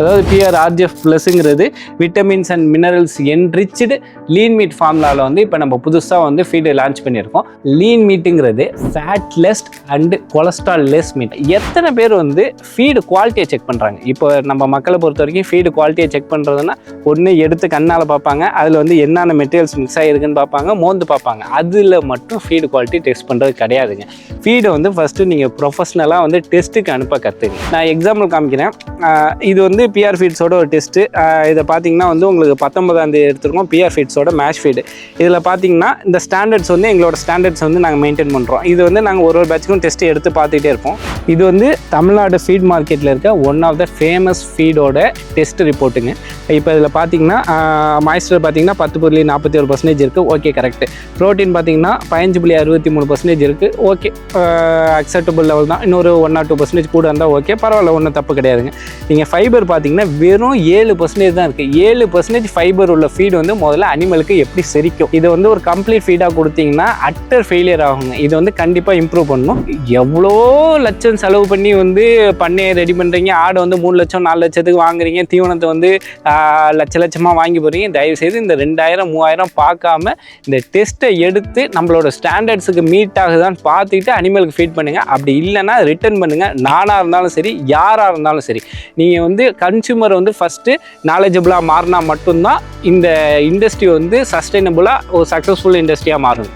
அதாவது PRRGF ப்ளஸ்ங்கிறது vitamins and minerals enriched lean meat ஃபார்முலாவில் வந்து இப்போ நம்ம புதுசாக வந்து ஃபீடு லான்ச் பண்ணியிருக்கோம். லீன் மீட்டுங்கிறது fatless and cholesterol less meat. எத்தனை பேர் வந்து ஃபீடு குவாலிட்டியை செக் பண்ணுறாங்க? இப்போ நம்ம மக்களை பொறுத்த வரைக்கும் ஃபீடு குவாலிட்டியை செக் பண்ணுறதுன்னா ஒன்று எடுத்து கண்ணால் பார்ப்பாங்க, அதில் வந்து என்னென்ன மெட்டீரியல்ஸ் மிக்ஸ் ஆகிருக்குன்னு பார்ப்பாங்க, மோந்து பார்ப்பாங்க. அதில் மட்டும் ஃபீடு குவாலிட்டி டெஸ்ட் பண்ணுறது கிடையாதுங்க. ஃபீடை வந்து ஃபஸ்ட்டு நீங்கள் ப்ரொஃபஷ்னலாக வந்து டெஸ்ட்டுக்கு அனுப்ப கற்றுங்க. நான் எக்ஸாம்பிள் காமிக்கிறேன். இது வந்து பிஆர் ஃபீட்ஸோட ஒரு டெஸ்ட்டு. இதை பார்த்தீங்கன்னா வந்து உங்களுக்கு 19ஆம் தேதி எடுத்துருக்கோம். பிஆர் ஃபீட்ஸோட மேஷ் ஃபீடு. இதில் பார்த்தீங்கன்னா இந்த ஸ்டாண்டர்ட்ஸ் வந்து எங்களோட ஸ்டாண்டர்ட்ஸ் வந்து நாங்கள் மெயின்டைன் பண்ணுறோம். இது வந்து நாங்கள் ஒரு பேட்சுக்கும் டெஸ்ட்டு எடுத்து பார்த்துக்கிட்டே இருப்போம். இது வந்து தமிழ்நாடு ஃபீட் மார்க்கெட்டில் இருக்க ஒன் ஆஃப் த ஃபேமஸ் ஃபீடோட டெஸ்ட் ரிப்போர்ட்டுங்க. இப்போ இதில் பார்த்தீங்கன்னா மாய்ஸ்டர் பார்த்தீங்கன்னா 10.41% இருக்குது. Okay, correct. ப்ரோட்டீன் பார்த்தீங்கன்னா 15.63% இருக்குது. ஓகே, அக்செப்டபுள் லெவல் தான். இன்னொரு 1 or 2% கூட இருந்தால் ஓகே, பரவாயில்ல, ஒன்றும் தப்பு கிடையாதுங்க. நீங்கள் ஃபைபர் பார்த்தீங்கன்னா வெறும் 7% தான் இருக்குது. 7% ஃபைபர் உள்ள ஃபீடு வந்து முதல்ல அனிமலுக்கு எப்படி செரிக்கும்? இது வந்து ஒரு கம்ப்ளீட் ஃபீடாக கொடுத்தீங்கன்னா அட்டர் ஃபெயிலியர் ஆகுங்க. இது வந்து கண்டிப்பாக இம்ப்ரூவ் பண்ணணும். எவ்வளோ லட்சம் செலவு பண்ணி வந்து பண்ணையை ரெடி பண்ணுறீங்க, ஆடை வந்து 3 லட்சம் 4 லட்சத்துக்கு வாங்குறீங்க, தீவனத்தை வந்து லட்சமாக வாங்கி போகிறீங்க. தயவுசெய்து இந்த 2000 3000 பார்க்காம இந்த டெஸ்ட்டை எடுத்து நம்மளோட ஸ்டாண்டர்ட்ஸுக்கு மீட் ஆகுதான்னு பார்த்துக்கிட்டு அனிமலுக்கு ஃபீட் பண்ணுங்கள். அப்படி இல்லைன்னா ரிட்டர்ன் பண்ணுங்கள். நானாக இருந்தாலும் சரி, யாராக இருந்தாலும் சரி. நீங்கள் வந்து கன்சியூமர் வந்து ஃபஸ்ட்டு நாலேஜபிளாக மாறினா மட்டும்தான் இந்த இண்டஸ்ட்ரி வந்து சஸ்டைனபுளாக ஒரு சக்ஸஸ்ஃபுல் இண்டஸ்ட்ரியாக மாறும்.